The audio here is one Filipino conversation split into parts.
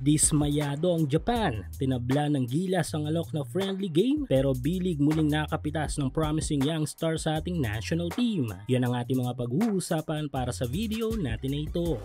Dismayado ang Japan, tinabla ng Gilas ang alok na friendly game pero bilig muling nakapitas ng promising young star sa ating national team. Yan ang ating mga pag-uusapan para sa video natin na ito.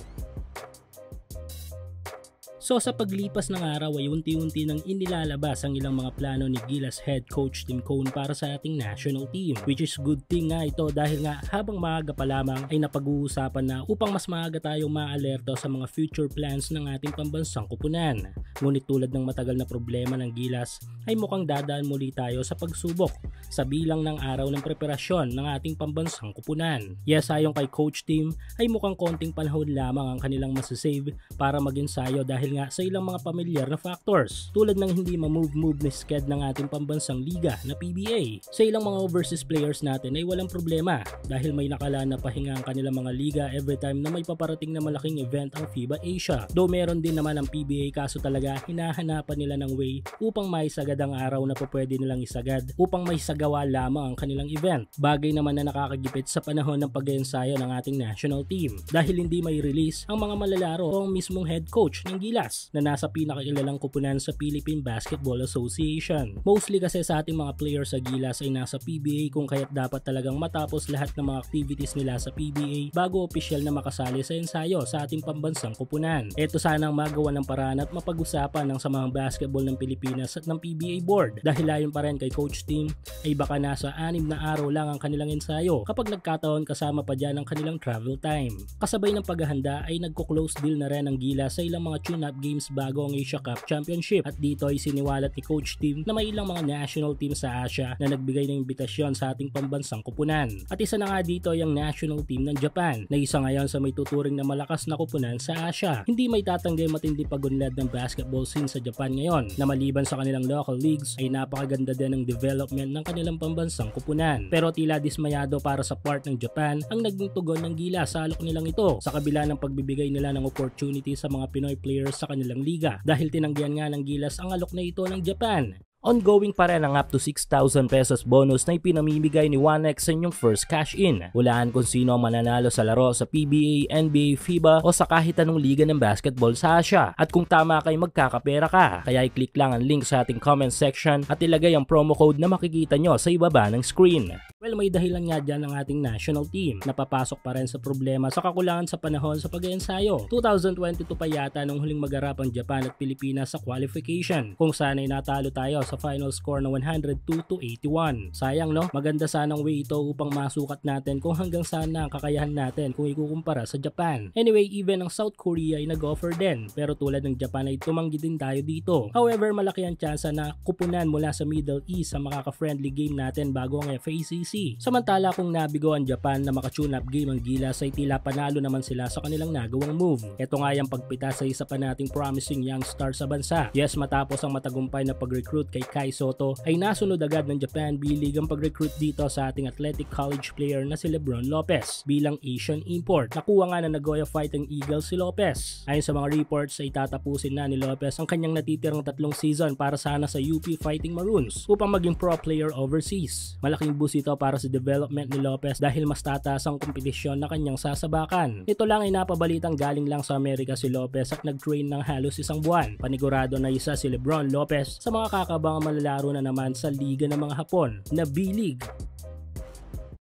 So sa paglipas ng araw ay unti-unti nang inilalabas ang ilang mga plano ni Gilas head coach Tim Cone para sa ating national team, which is good thing nga ito dahil nga habang maaga pa lamang ay napag-uusapan na upang mas maaga tayong maalerto sa mga future plans ng ating pambansang kupunan. Ngunit tulad ng matagal na problema ng Gilas ay mukhang dadaan muli tayo sa pagsubok sa bilang ng araw ng preparasyon ng ating pambansang kupunan. Yes, ayon kay Coach Tim ay mukhang konting panahon lamang ang kanilang masasave para mag-ensayo dahil nga sa ilang mga pamilyar na factors tulad ng hindi ma-move ni sked ng ating pambansang liga na PBA. Sa ilang mga overseas players natin ay walang problema dahil may nakalaan na pahinga ang kanilang mga liga every time na may paparating na malaking event ang FIBA Asia. Though meron din naman ang PBA kaso talaga hinahanapan nila ng way upang maisagad ang araw na pwede nilang isagad upang may sagawa lamang ang kanilang event. Bagay naman na nakakagipit sa panahon ng pag-ensayo ng ating national team dahil hindi may release ang mga malalaro o ang mismong head coach ng Gilas na nasa pinakakilalang kupunan sa Philippine Basketball Association. Mostly kasi sa ating mga players sa Gilas ay nasa PBA kung kaya't dapat talagang matapos lahat ng mga activities nila sa PBA bago opisyal na makasali sa ensayo sa ating pambansang kupunan. Ito sanang magawa ng paraan at mapag-usapan ng samahang basketball ng Pilipinas at ng PBA board dahil ayon pa rin kay Coach Tim ay baka nasa 6 na araw lang ang kanilang ensayo kapag nagkataon kasama pa dyan ang kanilang travel time. Kasabay ng paghahanda ay nagko-close deal na rin ang Gilas sa ilang mga tune-up games bago ang Asia Cup Championship at dito ay siniwalat ni Coach Tim na may ilang mga national team sa Asia na nagbigay ng imbitasyon sa ating pambansang kupunan. At isa na nga dito ay ang national team ng Japan na isa ngayon sa may tuturing na malakas na kupunan sa Asia. Hindi may tatanggi matindi pagunlad ng basketball scene sa Japan ngayon na maliban sa kanilang local leagues ay napakaganda din ng development ng kanilang pambansang kupunan. Pero tila dismayado para sa part ng Japan ang naging tugon ng Gilas sa alok nilang ito sa kabila ng pagbibigay nila ng opportunity sa mga Pinoy players sa kanilang liga dahil tinanggihan nga ng Gilas ang alok na ito ng Japan. Ongoing pa rin ang up to 6,000 pesos bonus na ipinamimigay ni 1X sa inyong first cash in. Hulaan kung sino ang mananalo sa laro sa PBA, NBA, FIBA o sa kahit anong liga ng basketball sa Asia. At kung tama kay magkakapera ka, kaya i-click lang ang link sa ating comment section at ilagay ang promo code na makikita nyo sa ibaba ng screen. Well, may dahilan nga dyan ng ating national team na papasok pa rin sa problema sa kakulangan sa panahon sa pag-ensayo. 2022 pa yata nung huling mag-arap ang Japan at Pilipinas sa qualification kung saan ay natalo tayo sa final score na 102-81. Sayang no? Maganda sanang way ito upang masukat natin kung hanggang saan na ang kakayahan natin kung ikukumpara sa Japan. Anyway, even ang South Korea ay nag-offer din pero tulad ng Japan ay tumanggi din tayo dito. However, malaki ang tsansa na kupunan mula sa Middle East ang makaka-friendly game natin bago ang FACC. Samantala kung nabigo ang Japan na maka-tune up game ang Gilas ay tila panalo naman sila sa kanilang nagawang move. Ito nga yung pagpita sa isa pa nating promising young star sa bansa. Yes, matapos ang matagumpay na pag-recruit kay Kai Soto ay nasunod agad ng Japan B-League ang pag-recruit dito sa ating athletic college player na si Lebron Lopez bilang Asian import. Nakuha nga na Nagoya Fighting Eagles si Lopez. Ayon sa mga reports ay tatapusin na ni Lopez ang kanyang natitirang 3 season para sana sa UP Fighting Maroons upang maging pro player overseas. Malaking boost ito para sa development ni Lopez dahil mas tataas ang kompetisyon na kanyang sasabakan. Ito lang ay napabalitang galing lang sa Amerika si Lopez at nag-train ng halos 1 buwan. Panigurado na isa si Lebron Lopez sa mga kakabangang malalaro na naman sa liga ng mga Hapon na B-League.